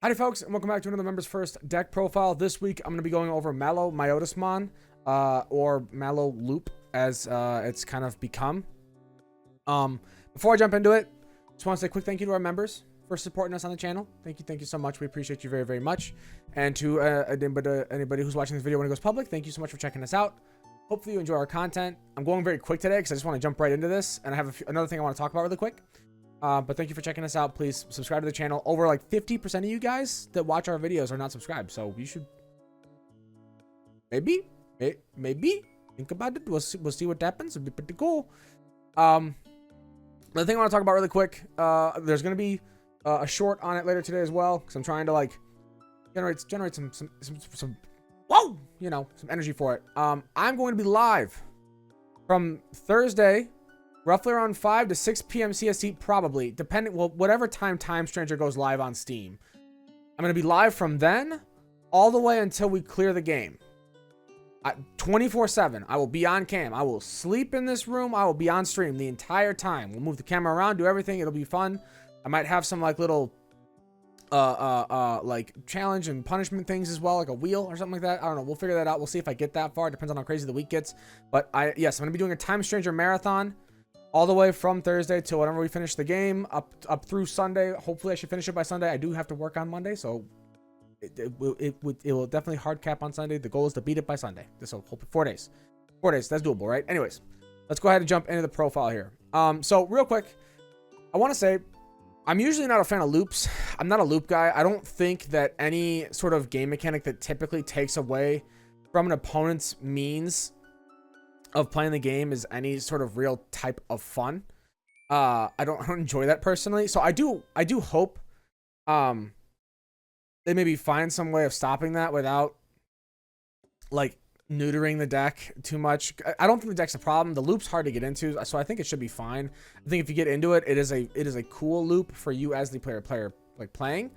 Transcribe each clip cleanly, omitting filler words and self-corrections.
Howdy folks, and welcome back to another Members First deck profile. This week, I'm going to be going over MaloMyotismon, or MaloLoop, as it's kind of become. Before I jump into it, just want to say a quick thank you to our members for supporting us on the channel. Thank you so much. We appreciate you very, very much. And to anybody who's watching this video when it goes public, thank you so much for checking us out. Hopefully you enjoy our content. I'm going very quick today because I just want to jump right into this, and I have another thing I want to talk about really quick. But thank you for checking us out. Please subscribe to the channel. Over like 50% of you guys that watch our videos are not subscribed, so you should maybe think about it. We'll see what happens. It'll be pretty cool. The thing I want to talk about really quick, there's gonna be a short on it later today as well, because I'm trying to like generate some whoa, you know, some energy for it. I'm going to be live from Thursday, roughly around 5 to 6 p.m. CST, probably, depending, well, whatever time Time Stranger goes live on Steam. I'm going to be live from then all the way until we clear the game. 24/7. I will be on cam. I will sleep in this room. I will be on stream the entire time. We'll move the camera around, do everything. It'll be fun. I might have some like little like challenge and punishment things as well, like a wheel or something like that. I don't know. We'll figure that out. We'll see if I get that far. It depends on how crazy the week gets. But yes, I'm going to be doing a Time Stranger marathon all the way from Thursday till whenever we finish the game, up through Sunday. Hopefully I should finish it by Sunday. I do have to work on Monday, so it will definitely hard cap on Sunday. The goal is to beat it by Sunday. So hopefully 4 days. 4 days, that's doable, right? Anyways, let's go ahead and jump into the profile here. So real quick, I want to say I'm usually not a fan of loops. I'm not a loop guy. I don't think that any sort of game mechanic that typically takes away from an opponent's means of playing the game is any sort of real type of fun. I don't enjoy that personally. So I do hope they maybe find some way of stopping that without like neutering the deck too much. I don't think the deck's a problem. The loop's hard to get into, so I think it should be fine. I think if you get into it, it is a cool loop for you as the player like playing.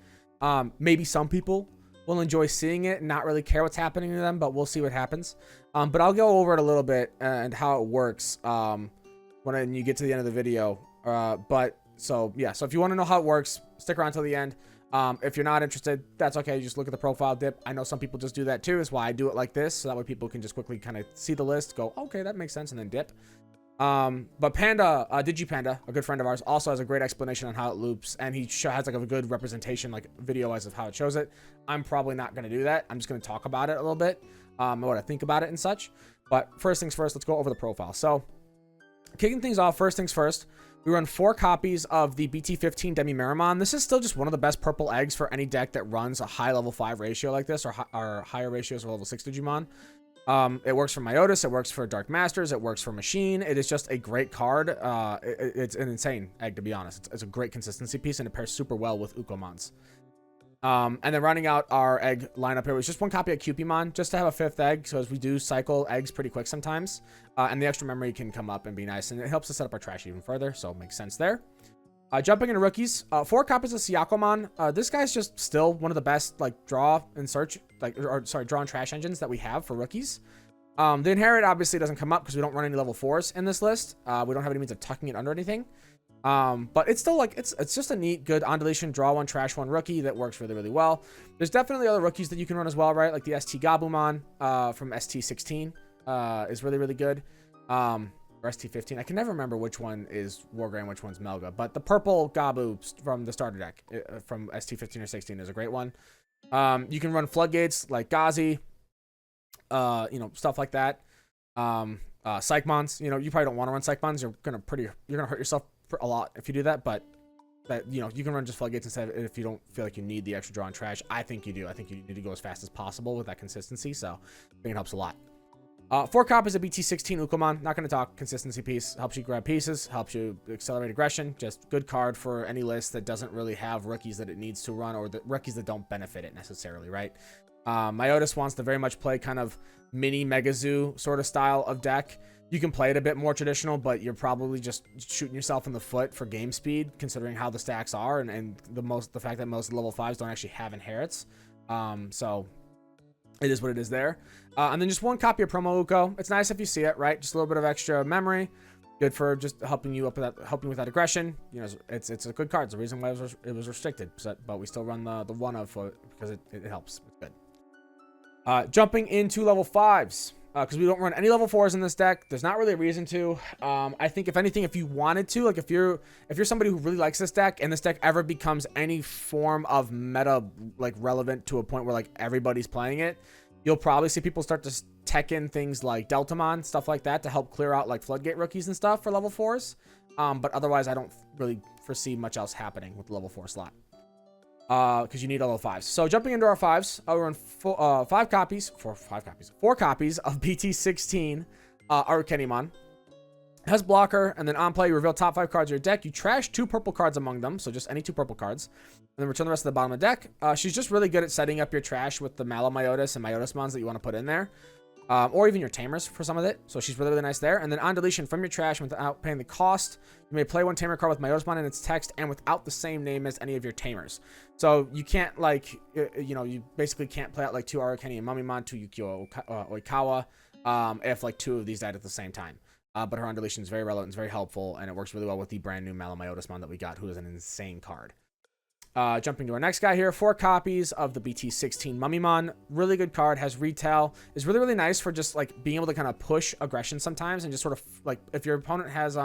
Maybe some people will enjoy seeing it and not really care what's happening to them, but we'll see what happens. But I'll go over it a little bit and how it works when you get to the end of the video. But so yeah, so if you want to know how it works, stick around till the end. If you're not interested, that's okay. You just look at the profile dip. I know some people just do that too. Is why I do it like this, so that way people can just quickly kind of see the list, go, okay, that makes sense, and then dip. But Panda, Digipanda, a good friend of ours, also has a great explanation on how it loops, and he has like a good representation, like video-wise, of how it shows it. I'm probably not going to do that. I'm just going to talk about it a little bit, what I think about it and such. But first things first, let's go over the profile. So, kicking things off, first things first, we run 4 copies of the BT15 Demi-Meramon. This is still just one of the best purple eggs for any deck that runs a high level 5 ratio like this, or higher ratios of level 6 Digimon. It works for Myotis, it works for Dark Masters, it works for Machine. It is just a great card. It's an insane egg, to be honest. It's a great consistency piece, and it pairs super well with Ukomons. And then rounding out our egg lineup here was just 1 copy of Cupimon, just to have a 5th egg, so as we do cycle eggs pretty quick sometimes. And the extra memory can come up and be nice, and it helps us set up our trash even further, so it makes sense there. Jumping into rookies, 4 copies of Syakomon. This guy's just still one of the best like draw and trash engines that we have for rookies. The Inherit obviously doesn't come up because we don't run any level 4s in this list. We don't have any means of tucking it under anything. But it's still like it's just a neat, good on-deletion, draw 1, trash 1 rookie that works really, really well. There's definitely other rookies that you can run as well, right? Like the ST Gabumon from ST16 is really, really good. Or ST15. I can never remember which one is Wargrave, which one's Melga. But the purple Gabu from the starter deck from ST15 or 16 is a great one. You can run Floodgates like Gazi, you know, stuff like that. Psychmons, you know, you probably don't want to run Psychmons. You're gonna hurt yourself a lot if you do that. But that, you know, you can run just Floodgates instead if you don't feel like you need the extra draw and trash. I think you do. I think you need to go as fast as possible with that consistency. So I think it helps a lot. 4 copies of BT16 Ukomon. Not going to talk. Consistency piece. Helps you grab pieces. Helps you accelerate aggression. Just good card for any list that doesn't really have rookies that it needs to run, or the rookies that don't benefit it necessarily, right? Myotis wants to very much play kind of mini Mega Zoo sort of style of deck. You can play it a bit more traditional, but you're probably just shooting yourself in the foot for game speed, considering how the stacks are, and the fact that most level 5s don't actually have inherits. So it is what it is there. And then just 1 copy of Promo Uko. It's nice if you see it, right? Just a little bit of extra memory. Good for just helping you with that aggression. You know, it's a good card. It's the reason why it was restricted, but we still run the one of because it helps. It's good. Jumping into level 5s. Because we don't run any level 4s in this deck. There's not really a reason to. I think if anything, if you wanted to, like if you're somebody who really likes this deck and this deck ever becomes any form of meta like relevant to a point where like everybody's playing it, you'll probably see people start to tech in things like Deltamon, stuff like that, to help clear out like Floodgate rookies and stuff for level 4s. But otherwise, I don't really foresee much else happening with the level 4 slot. Because you need all the 5s. So jumping into our 5s, we're on 4 copies of BT16 Arcanimon. It has blocker, and then on play, you reveal top 5 cards of your deck. You trash 2 purple cards among them, so just any 2 purple cards. And then return the rest of the bottom of the deck. She's just really good at setting up your trash with the MaloMyotis and Myotismons that you want to put in there. Or even your Tamers for some of it. So she's really, really nice there. And then on deletion from your trash without paying the cost, you may play 1 Tamer card with Myotismon in its text and without the same name as any of your Tamers. So you can't like, you know, you basically can't play out like 2 Arakeni and Mummymon, 2 Yukio Oikawa, if like 2 of these died at the same time. But her on deletion is very relevant, it's very helpful, and it works really well with the brand new MaloMyotismon that we got, who is an insane card. Jumping to our next guy here, 4 copies of the BT16 Mummymon. Really good card, has retail, is really, really nice for just like being able to kind of push aggression sometimes and just sort of like if your opponent has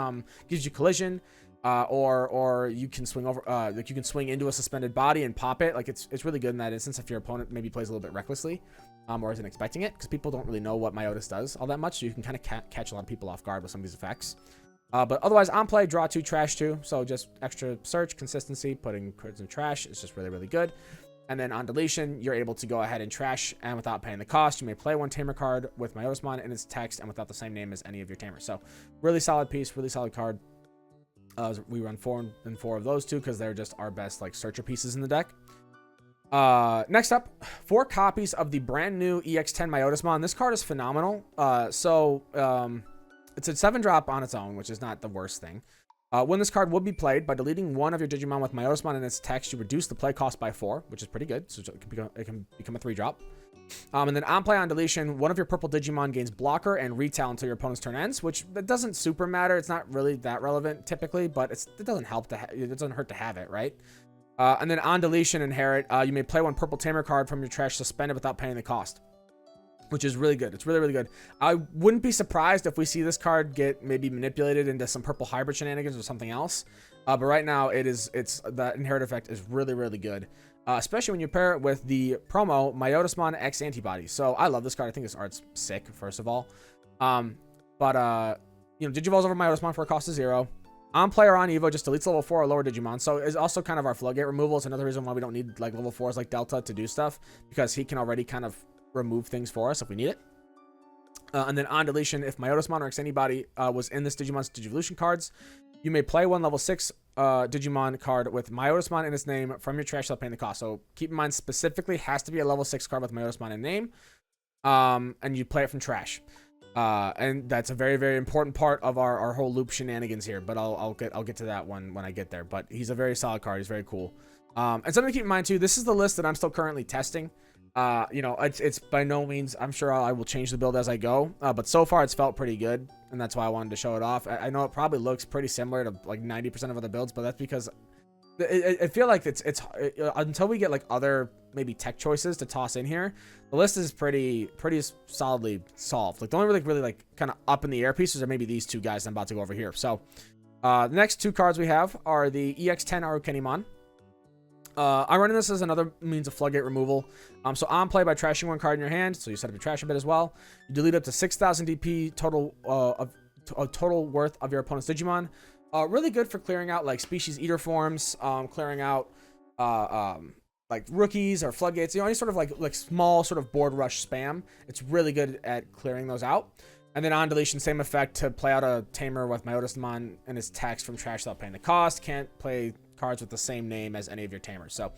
gives you collision, or you can swing over like you can swing into a suspended body and pop it. Like it's really good in that instance if your opponent maybe plays a little bit recklessly or isn't expecting it, because people don't really know what Myotis does all that much, so you can kind of catch a lot of people off guard with some of these effects. But otherwise, on play, draw 2, trash 2. So just extra search, consistency, putting cards in trash is just really, really good. And then on deletion, you're able to go ahead and trash, and without paying the cost, you may play 1 Tamer card with Myotismon in its text and without the same name as any of your Tamers. So really solid piece, really solid card. We run 4 and 4 of those 2 because they're just our best like searcher pieces in the deck. Next up, 4 copies of the brand new EX-10 Myotismon. This card is phenomenal. It's a 7-drop on its own, which is not the worst thing. When this card would be played, by deleting 1 of your Digimon with Myotismon in its text, you reduce the play cost by 4, which is pretty good. So it can become a 3-drop. And then on play, on deletion, 1 of your purple Digimon gains blocker and retail until your opponent's turn ends, which that doesn't super matter. It's not really that relevant typically, but it doesn't help to it doesn't hurt to have it, right? And then on deletion, inherit, you may play 1 purple Tamer card from your trash suspended without paying the cost, which is really good. It's really, really good. I wouldn't be surprised if we see this card get maybe manipulated into some purple hybrid shenanigans or something else. But right now, the inherit effect is really, really good. Especially when you pair it with the promo Myotismon X Antibody. So I love this card. I think this art's sick, first of all. You know, Digivolves over Myotismon for a cost of 0. On play or on Evo, just deletes level 4 or lower Digimon. So it's also kind of our Floodgate removal. It's another reason why we don't need like level 4s like Delta to do stuff, because he can already kind of remove things for us if we need it. And then on deletion, if Myotismon or X-Anybody was in this Digimon's Digivolution cards, you may play 1 level 6 Digimon card with Myotismon in its name from your trash without paying the cost. So keep in mind, specifically has to be a level 6 card with Myotismon in name, and you play it from trash. And that's a very, very important part of our whole loop shenanigans here. But I'll get to that one when I get there. But he's a very solid card. He's very cool. And something to keep in mind too. This is the list that I'm still currently testing. You know, it's by no means, I'm sure I will change the build as I go, but so far it's felt pretty good, and that's why I wanted to show it off. I know it probably looks pretty similar to like 90% of other builds, but that's because I feel like it's until we get like other maybe tech choices to toss in here, the list is pretty solidly solved. Like the only really like kind of up in the air pieces are maybe these 2 guys I'm about to go over here. So the next 2 cards we have are the EX-10 Arukenimon. I'm running this as another means of Floodgate removal. So on play, by trashing 1 card in your hand, so you set up your trash a bit as well. You delete up to 6,000 DP total of total worth of your opponent's Digimon. Really good for clearing out like species eater forms, clearing out like rookies or floodgates. You know, any sort of like small sort of board rush spam. It's really good at clearing those out. And then on deletion, same effect to play out a Tamer with Myotismon and his text from trash without paying the cost. Can't play cards with the same name as any of your Tamers. So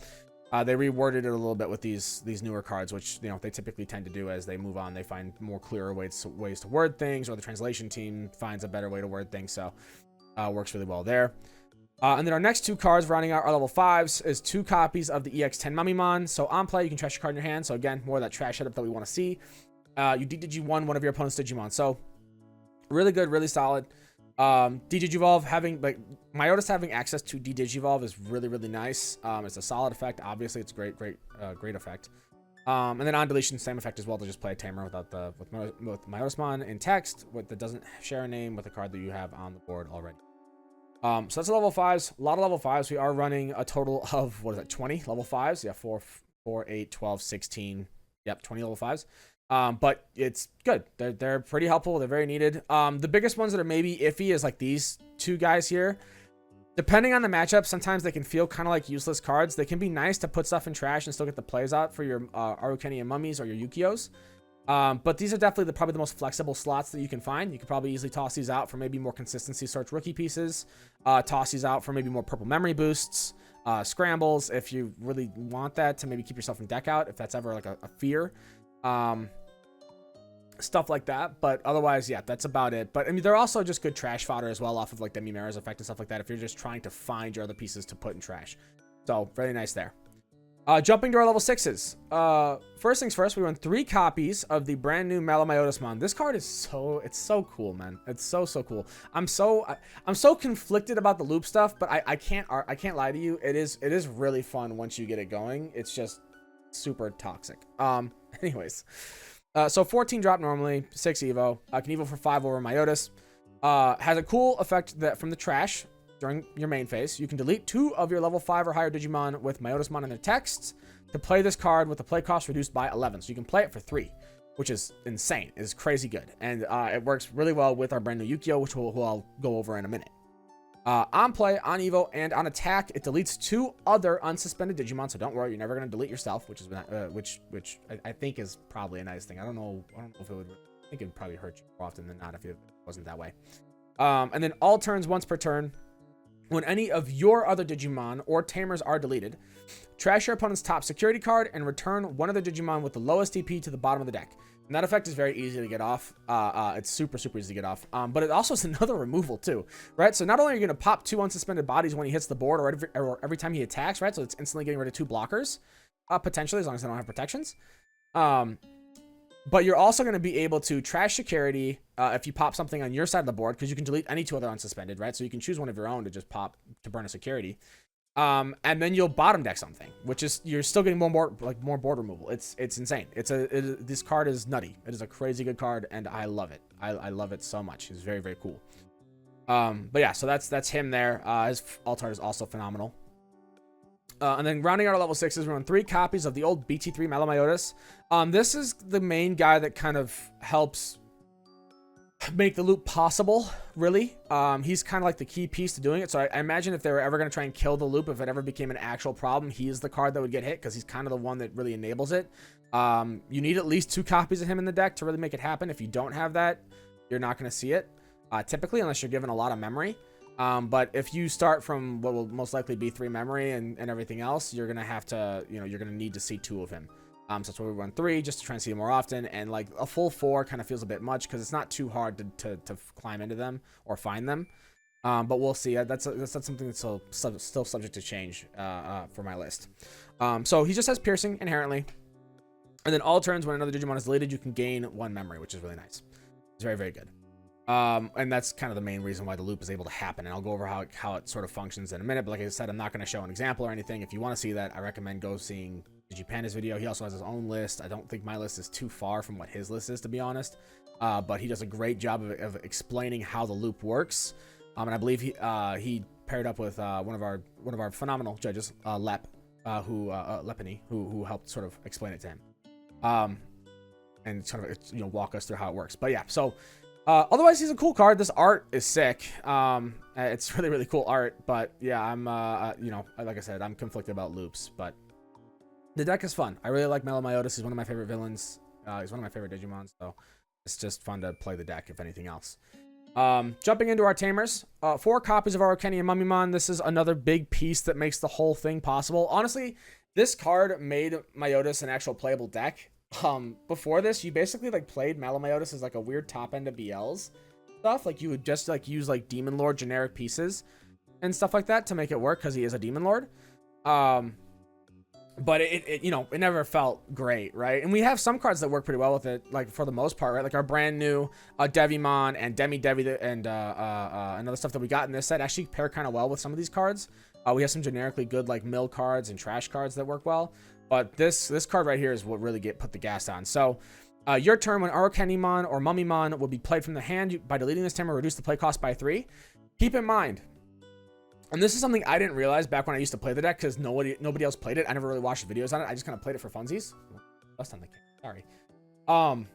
they reworded it a little bit with these newer cards, which, you know, they typically tend to do as they move on. They find more clearer ways to word things, or the translation team finds a better way to word things. So works really well there. And then our next 2 cards rounding out our level 5s is 2 copies of the EX-10 Mummymon. So on play, you can trash your card in your hand. So again, more of that trash setup that we want to see. You DDG1 one of your opponent's Digimon. So really good, really solid. Digivolve having, like, Myotis having access to Digivolve is really, really nice. It's a solid effect. Obviously, it's great effect. And then on deletion, same effect as well to just play a Tamer without with Myotismon in text that doesn't share a name with a card that you have on the board already. So that's level 5s. A lot of level 5s. We are running a total of, what is that, 20 level 5s? Yeah, 4, 8, 12, 16. Yep, 20 level 5s. But it's good. They're pretty helpful. They're very needed. The biggest ones that are maybe iffy is like these two guys here. Depending on the matchup, sometimes they can feel kind of like useless cards. They can be nice to put stuff in trash and still get the plays out for your Arukeni and Mummies or your Yukios. But these are definitely probably the most flexible slots that you can find. You could probably easily toss these out for maybe more consistency search rookie pieces. Toss these out for maybe more purple memory boosts. Scrambles if you really want that to maybe keep yourself from deck out if that's ever like a fear. Stuff like that, but otherwise, yeah, that's about it. But I mean, they're also just good trash fodder as well off of like the Mimera's effect and stuff like that if you're just trying to find your other pieces to put in trash. So very nice there. Jumping to our level 6s. First things first, we run 3 copies of the brand new MaloMyotismon. This card is so cool, man. It's so cool. I'm so conflicted about the loop stuff, but I can't lie to you. It is really fun once you get it going. It's just super toxic. Anyways. So 14 drop normally, 6 Evo. Can Evo for 5 over Myotis. Has a cool effect that from the trash during your main phase. You can delete 2 of your level 5 or higher Digimon with Myotismon in their texts to play this card with the play cost reduced by 11. So you can play it for 3, which is insane. It's crazy good. And it works really well with our brand new Yukio, which who I'll go over in a minute. On play, on Evo, and on attack, it deletes 2 other unsuspended Digimon. So don't worry, you're never going to delete yourself, which is which I think is probably a nice thing. I don't know if it would. I think it would probably hurt you more often than not if it wasn't that way. And then all turns once per turn, when any of your other Digimon or Tamers are deleted, trash your opponent's top security card and return one of the Digimon with the lowest DP to the bottom of the deck. And that effect is very easy to get off. It's super easy to get off. But it also is another removal too, right? So not only are you going to pop 2 unsuspended bodies when he hits the board or every time he attacks, right? So it's instantly getting rid of 2 blockers, potentially, as long as they don't have protections. But you're also going to be able to trash security if you pop something on your side of the board, because you can delete any 2 other unsuspended, right? So you can choose one of your own to just pop to burn a security. And then you'll bottom deck something, which is you're still getting more board removal. It's insane. This card is nutty. It is a crazy good card, and I love it. I love it so much. It's very cool. But yeah, so that's him there. His alt art is also phenomenal. And then rounding out our level 6s, we run 3 copies of the old BT3 MaloMyotis. This is the main guy that kind of helps make the loop possible, really. He's kind of like the key piece to doing it. So I imagine if they were ever going to try and kill the loop, if it ever became an actual problem, he is the card that would get hit because he's kind of the one that really enables it. You need at least 2 copies of him in the deck to really make it happen. If you don't have that, you're not going to see it, typically, unless you're given a lot of memory. But if you start from what will most likely be 3 memory and everything else, you're going to have to, you're going to need to see 2 of him. So that's why we run 3, just to try and see him more often. And like a full 4 kind of feels a bit much because it's not too hard to climb into them or find them. But we'll see. That's something that's still subject to change for my list. So he just has piercing inherently. And then all turns when another Digimon is deleted, you can gain 1 memory, which is really nice. It's very good. And that's kind of the main reason why the loop is able to happen. And I'll go over how it sort of functions in a minute. But like I said, I'm not going to show an example or anything. If you want to see that, I recommend go seeing Digipanda's video. He also has his own list. I don't think my list is too far from what his list is, to be honest. But he does a great job of explaining how the loop works. And I believe he paired up with one of our phenomenal judges, Lepany, who helped sort of explain it to him. And sort of walk us through how it works. But yeah, so otherwise he's a cool card. This art is sick. It's really cool art. But yeah, I'm like I said, I'm conflicted about loops, but the deck is fun. I really like MaloMyotis. He's one of my favorite villains. He's one of my favorite Digimon, so it's just fun to play the deck, if anything else. Jumping into our Tamers, 4 copies of Arukeni and Mummymon. This is another big piece that makes the whole thing possible. Honestly, this card made Myotis an actual playable deck. Before this, you basically like played MaloMyotis as like a weird top end of BLs stuff. Like you would just like use like Demon Lord generic pieces and stuff like that to make it work because he is a Demon Lord. but it you know, it never felt great, right? And we have some cards that work pretty well with it, like for the most part, right? Like our brand new Devimon and Devi and other stuff that we got in this set actually pair kind of well with some of these cards. We have some generically good like mill cards and trash cards that work well, but this card right here is what really put the gas on. So your turn, when Arukenimon or Mummymon will be played from the hand, by deleting this Tamer, reduce the play cost by 3. Keep in mind, and this is something I didn't realize back when I used to play the deck, because nobody else played it. I never really watched videos on it. I just kind of played it for funsies. That's on the camera. Sorry.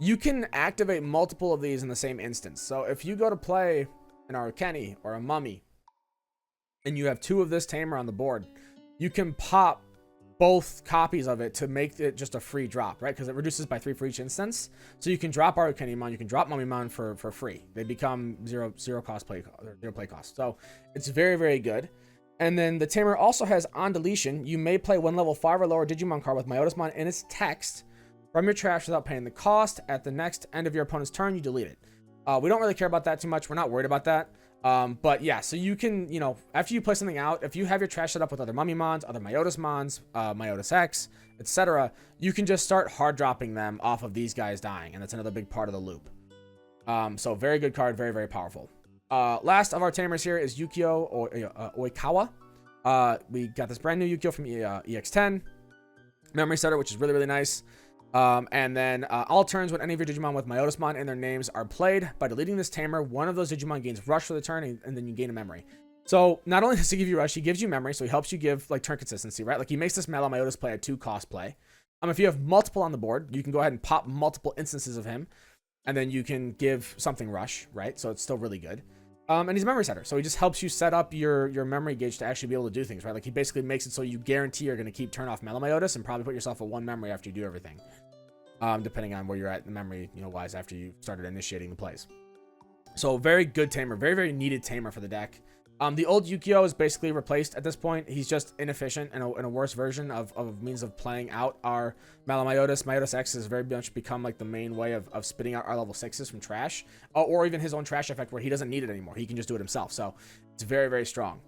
You can activate multiple of these in the same instance. So if you go to play an Arukeni or a Mummy, and you have 2 of this Tamer on the board, you can pop both copies of it to make it just a free drop, right? Because it reduces by 3 for each instance. So you can drop Arukenimon, you can drop Mummymon for free. They become zero play cost. So it's very, very good. And then the Tamer also has on deletion, you may play 1 level 5 or lower Digimon card with Myotismon in its text from your trash without paying the cost. At the next end of your opponent's turn, you delete it. We don't really care about that too much. We're not worried about that. But yeah, so you can, you know, after you play something out, if you have your trash set up with other Mummymons, other Myotismons, Myotis X, etc., you can just start hard dropping them off of these guys dying, and that's another big part of the loop. So very good card, very, very powerful. Last of our Tamers here is Yukio or Oikawa. We got this brand new Yukio from EX-10 Memory Setter, which is really, really nice. And then all turns when any of your Digimon with Myotismon in their names are played, by deleting this Tamer, one of those Digimon gains Rush for the turn, and then you gain a memory. So not only does he give you Rush, he gives you memory, so he helps you give like turn consistency, right? Like he makes this MaloMyotis play a 2 cost play. If you have multiple on the board, you can go ahead and pop multiple instances of him, and then you can give something Rush, right? So it's still really good. And he's a memory setter, so he just helps you set up your memory gauge to actually be able to do things, right? Like he basically makes it so you guarantee you're going to keep turn off MaloMyotis and probably put yourself at 1 memory after you do everything. Depending on where you're at in the memory, you know, wise after you started initiating the plays. So very good Tamer, very, very needed Tamer for the deck. The old Yukio is basically replaced at this point. He's just inefficient and a worse version of means of playing out our MaloMyotis. Myotis X has very much become like the main way of spitting out our level 6s from trash, or even his own trash effect where he doesn't need it anymore. He can just do it himself. So it's very, very strong.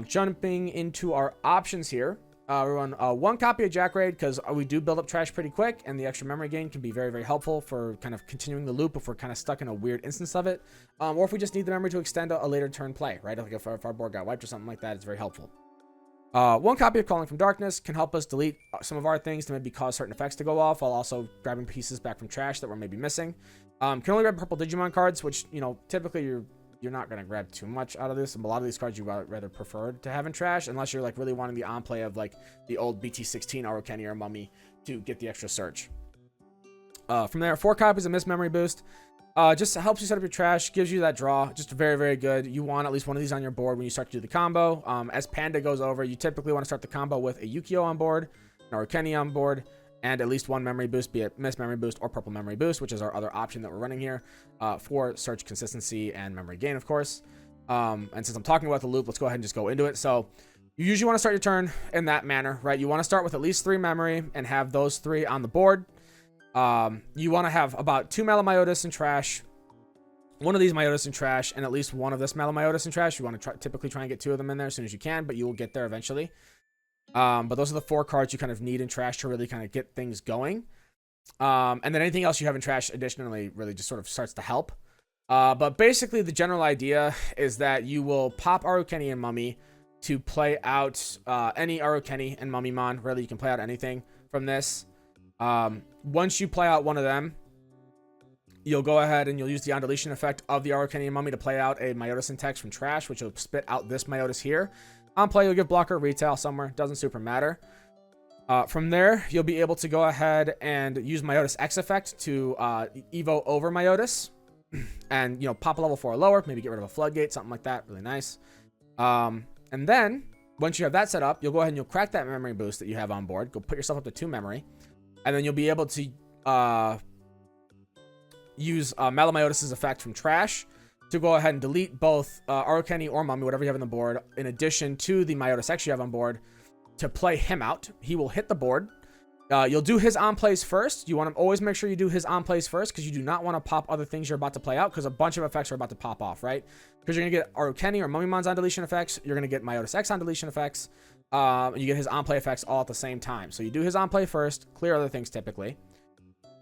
Jumping into our options here. We run 1 copy of Jack Raid because we do build up trash pretty quick, and the extra memory gain can be very, very helpful for kind of continuing the loop if we're kind of stuck in a weird instance of it, or if we just need the memory to extend a later turn play, right? Like if our board got wiped or something like that, it's very helpful. 1 copy of Calling from Darkness can help us delete some of our things to maybe cause certain effects to go off, while also grabbing pieces back from trash that we're maybe missing. Can only grab purple Digimon cards, which, you know, typically you're not going to grab too much out of this. And a lot of these cards you rather prefer to have in trash, unless you're like really wanting the on play of like the old BT16 Arukeni or Mummy to get the extra search. From there, 4 copies of Miss Memory Boost. Just helps you set up your trash, gives you that draw. Just very, very good. You want at least one of these on your board when you start to do the combo. As Panda goes over, you typically want to start the combo with a Yukio on board, an Arukeni on board, and at least 1 memory boost, be it Miss Memory Boost or Purple Memory Boost, which is our other option that we're running here for search consistency and memory gain, of course. And since I'm talking about the loop, let's go ahead and just go into it. So you usually want to start your turn in that manner, right? You want to start with at least 3 memory and have those 3 on the board. You want to have about 2 MaloMyotis in trash, 1 of these Myotis in trash, and at least 1 of this MaloMyotis in trash. You want to typically try and get 2 of them in there as soon as you can, but you will get there eventually. But those are the 4 cards you kind of need in trash to really kind of get things going. And then anything else you have in trash additionally really just sort of starts to help. But basically the general idea is that you will pop Arukeni and Mummy to play out any Arukeni and Mummymon. Really, you can play out anything from this. Once you play out one of them, you'll go ahead and you'll use the on deletion effect of the Arukeni and Mummy to play out a Myotis in text from trash, which will spit out this Myotis here. On play, you'll give blocker retail somewhere. Doesn't super matter. From there, you'll be able to go ahead and use Myotis X effect to Evo over Myotis. And, you know, pop a level 4 or lower. Maybe get rid of a floodgate, something like that. Really nice. And then, once you have that set up, you'll go ahead and you'll crack that memory boost that you have on board. Go put yourself up to 2 memory. And then you'll be able to use MaloMyotis' effect from trash to go ahead and delete both Arukeni or Mummy, whatever you have on the board, in addition to the Myotis X you have on board, to play him out. He will hit the board. You'll do his on plays first. You want to always make sure you do his on plays first, because you do not want to pop other things you're about to play out, because a bunch of effects are about to pop off, right? Because you're going to get Arukeni or Mummimon's on deletion effects. You're going to get Myotis X on deletion effects. And you get his on-play effects all at the same time. So you do his on-play first, clear other things typically.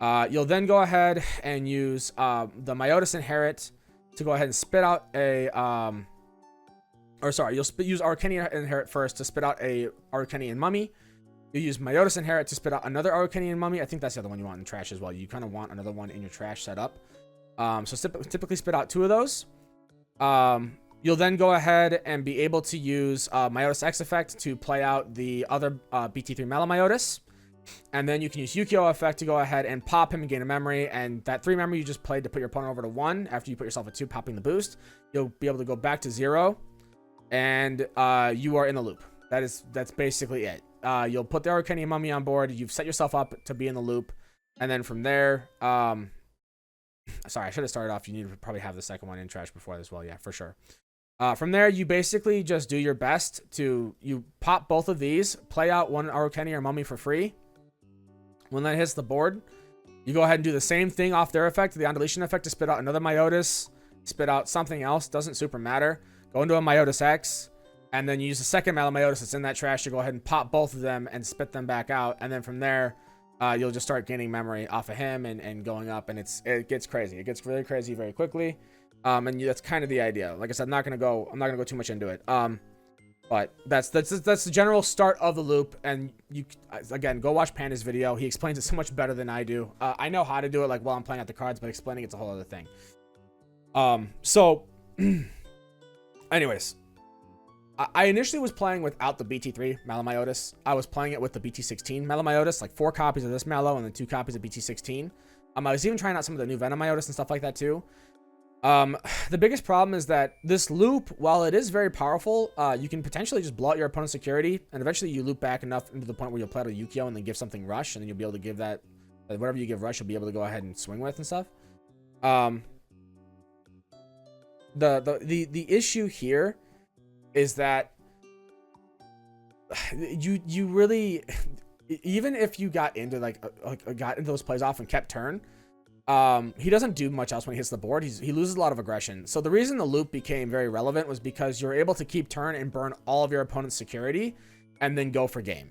You'll then go ahead and use the Myotis Inherit to go ahead and spit out a... you'll use Arcanian Inherit first to spit out a Arcanian Mummy. You use Myotis Inherit to spit out another Arcanian Mummy. I think that's the other one you want in trash as well. You kind of want another one in your trash setup. So typically spit out 2 of those. You'll then go ahead and be able to use Myotis X effect to play out the other BT3 MaloMyotis. And then you can use Yukio effect to go ahead and pop him and gain a memory. And that 3 memory you just played to put your opponent over to 1. After you put yourself at 2, popping the boost, you'll be able to go back to 0. And you are in the loop. That's basically it. You'll put the Arcanian Mummy on board. You've set yourself up to be in the loop. And then from there... sorry, I should have started off. You need to probably have the second one in trash before this. Well, yeah, for sure. From there, you basically just do your best to... You pop both of these. Play out one Arcanian or Mummy for free. When that hits the board, you go ahead and do the same thing off their effect, the on-deletion effect, to spit out another Myotis. Spit out something else. Doesn't super matter. Go into a Myotis X. And then you use the second MaloMyotis that's in that trash to go ahead and pop both of them and spit them back out. And then from there... you'll just start gaining memory off of him and going up, and it gets crazy. It gets really crazy very quickly, and that's kind of the idea. Like I said, I'm not gonna go too much into it. But that's the general start of the loop. And you again go watch Panda's video. He explains it so much better than I do. I know how to do it like while I'm playing out the cards, but explaining it's a whole other thing. So, anyways. I initially was playing without the BT3 MaloMyotis. I was playing it with the BT16 MaloMyotis, like 4 copies of this Malo and then 2 copies of BT16. I was even trying out some of the new Venomyotis and stuff like that too. The biggest problem is that this loop, while it is very powerful, you can potentially just blow out your opponent's security, and eventually you loop back enough into the point where you'll play out a Yukio and then give something rush, and then you'll be able to give that, whatever you give rush, you'll be able to go ahead and swing with and stuff. The issue here is that you really, even if you got into got into those plays off and kept turn, he doesn't do much else when he hits the board. He loses a lot of aggression. So the reason the loop became very relevant was because you're able to keep turn and burn all of your opponent's security and then go for game.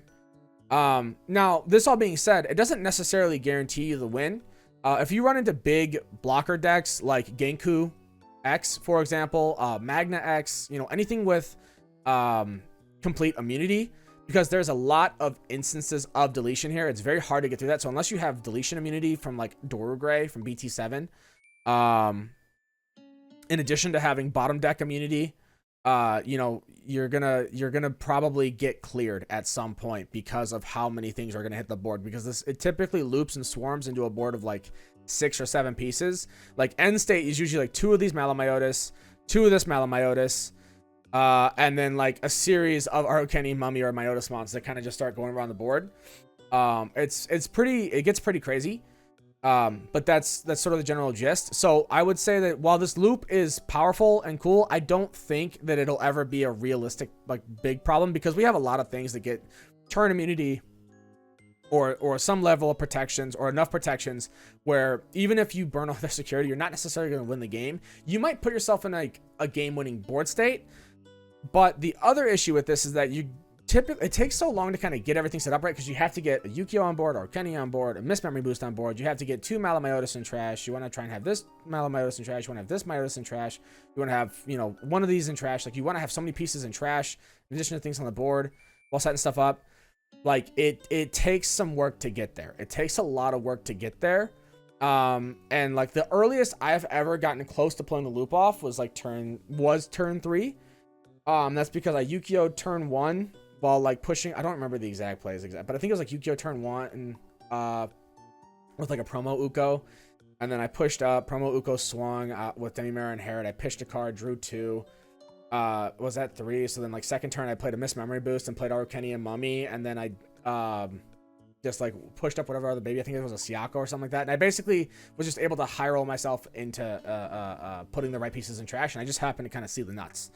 Now, this all being said, it doesn't necessarily guarantee you the win. If you run into big blocker decks like Genku X, for example, Magna X, anything with complete immunity, because there's a lot of instances of deletion here. It's very hard to get through that. So unless you have deletion immunity from like Doru Gray from BT7, in addition to having bottom deck immunity, you're gonna probably get cleared at some point because of how many things are gonna hit the board, because it typically loops and swarms into a board of like 6 or 7 pieces. Like end state is usually like 2 of these MaloMyotis, 2 of this MaloMyotis, and then like a series of Arcanian Mummy or Myotismons that kind of just start going around the board. It gets pretty crazy. But that's sort of the general gist. So I would say that while this loop is powerful and cool, I don't think that it'll ever be a realistic, like, big problem, because we have a lot of things that get turn immunity or some level of protections or enough protections where even if you burn all their security, you're not necessarily going to win the game. You might put yourself in like a game-winning board state. But the other issue with this is that it takes so long to kind of get everything set up right, because you have to get a Yukio on board or Kenny on board, a Miss Memory Boost on board. You have to get 2 MaloMyotis in trash. You want to try and have this MaloMyotis in trash. You want to have this Myotis in trash. You want to have, one of these in trash. Like, you want to have so many pieces in trash in addition to things on the board while setting stuff up. Like, it takes some work to get there. It takes a lot of work to get there. And like the earliest I've ever gotten close to pulling the loop off was turn 3. That's because I Yukio turn 1 while like pushing. I don't remember the exact plays, but I think it was like Yukio turn 1 and with like a promo Uko, and then I pushed up. Promo Uko swung with Demimera and Herod. I pitched a card, drew 2. Was that 3? So then like second turn I played a Miss Memory Boost and played Arcanian Mummy, and then I just like pushed up whatever other baby. I think it was a Siako or something like that. And I basically was just able to high roll myself into putting the right pieces in trash, and I just happened to kind of see the nuts.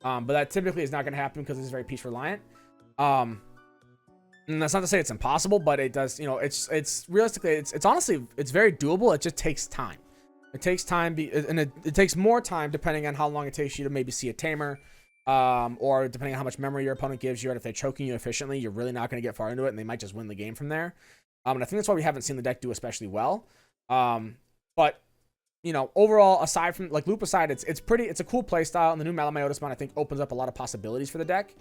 But that typically is not going to happen because it's very piece reliant. And that's not to say it's impossible, but it does, it's realistically, it's honestly, it's very doable. It just takes time. It takes time, and it takes more time depending on how long it takes you to maybe see a tamer, or depending on how much memory your opponent gives you, and if they're choking you efficiently, you're really not going to get far into it, and they might just win the game from there. And I think that's why we haven't seen the deck do especially well. But you know, overall, aside from like loop aside, it's a cool play style, and the new MaloMyotismon I think opens up a lot of possibilities for the deck,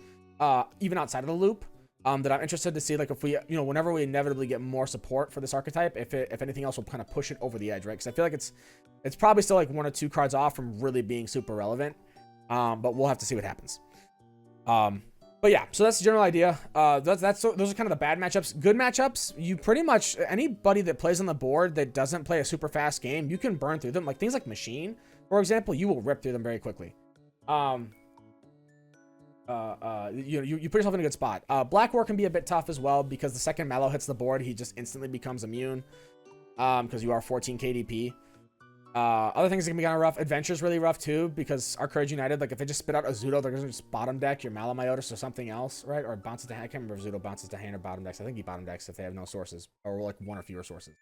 even outside of the loop. That I'm interested to see, like if we, you know, whenever we inevitably get more support for this archetype, if anything else will kind of push it over the edge, right? Because I feel like it's probably still like 1 or 2 cards off from really being super relevant. But we'll have to see what happens. But yeah, so that's the general idea. Those are kind of the bad matchups. Good matchups, you pretty much, anybody that plays on the board that doesn't play a super fast game, you can burn through them. Like things like Machine, for example, you will rip through them very quickly. You put yourself in a good spot. Black War can be a bit tough as well, because the second Malo hits the board, he just instantly becomes immune, because you are 14 KDP. Other things that can be kind of rough. Adventure's really rough too, because our Courage United, like if they just spit out a Zudo, they're gonna just bottom deck your MaloMyotis or something else, right? Or bounces to hand. I can't remember if Zudo bounces to hand or bottom decks. I think he bottom decks if they have no sources, or like 1 or fewer sources.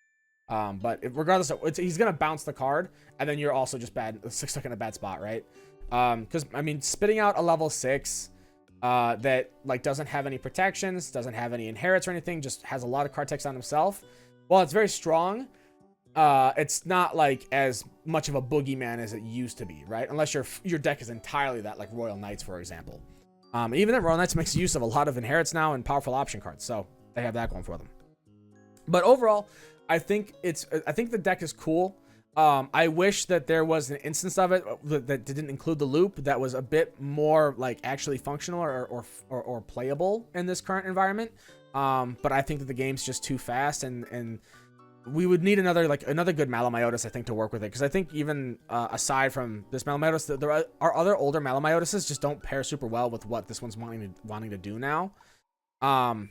But regardless of, he's gonna bounce the card, and then you're also just stuck in a bad spot, right? Because I mean, spitting out a level 6 that like doesn't have any protections, doesn't have any inherits or anything, just has a lot of card text on himself. While it's very strong, it's not like as much of a boogeyman as it used to be, right? Unless your deck is entirely that, like Royal Knights, for example. Even then, Royal Knights makes use of a lot of inherits now and powerful option cards, so they have that going for them. But overall, I think the deck is cool. I wish that there was an instance of it that didn't include the loop that was a bit more like actually functional or playable in this current environment. But I think that the game's just too fast, and we would need another good MaloMyotis, I think, to work with it. Because I think even aside from this MaloMyotis, there are other older MaloMyotises just don't pair super well with what this one's wanting to do now. At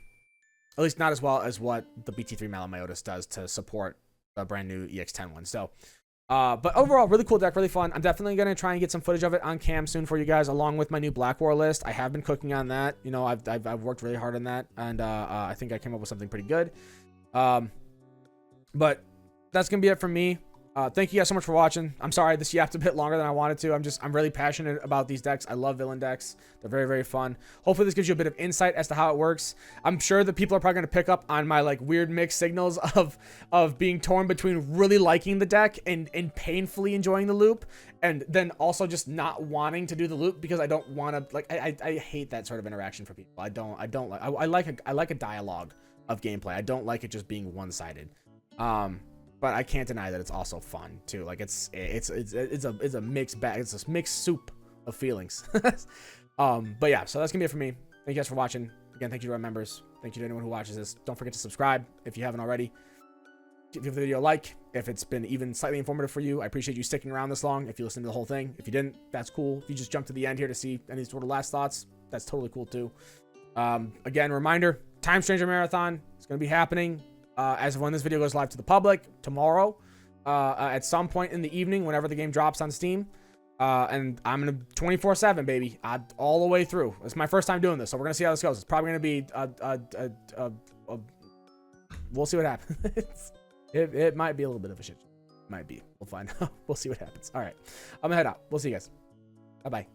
least not as well as what the BT3 MaloMyotis does to support the brand new EX-10 one. So, but overall, really cool deck, really fun. I'm definitely going to try and get some footage of it on cam soon for you guys, along with my new Black War list. I have been cooking on that. You know, I've worked really hard on that, and I think I came up with something pretty good. But that's going to be it from me. Thank you guys so much for watching. I'm sorry this yapped a bit longer than I wanted to. I'm really passionate about these decks. I love villain decks. They're very, very fun. Hopefully this gives you a bit of insight as to how it works. I'm sure that people are probably going to pick up on my like weird mixed signals of being torn between really liking the deck and painfully enjoying the loop, and then also just not wanting to do the loop because I don't want to, like, I hate that sort of interaction for people. I like a dialogue of gameplay. I don't like it just being one-sided. But I can't deny that it's also fun too. Like it's a mixed bag. It's a mixed soup of feelings. But yeah, so that's gonna be it for me. Thank you guys for watching. Again, thank you to our members. Thank you to anyone who watches this. Don't forget to subscribe if you haven't already. Give the video a like if it's been even slightly informative for you. I appreciate you sticking around this long. If you listened to the whole thing, if you didn't, that's cool. If you just jumped to the end here to see any sort of last thoughts, that's totally cool too. Again, reminder: Time Stranger Marathon is gonna be happening. As of when this video goes live to the public tomorrow, at some point in the evening, whenever the game drops on Steam, and I'm gonna 24/7, baby, all the way through. It's my first time doing this, so we're gonna see how this goes. It's probably gonna be we'll see what happens. it might be a little bit of a shit. Might be. We'll find out. We'll see what happens. All right, I'm gonna head out. We'll see you guys. Bye bye.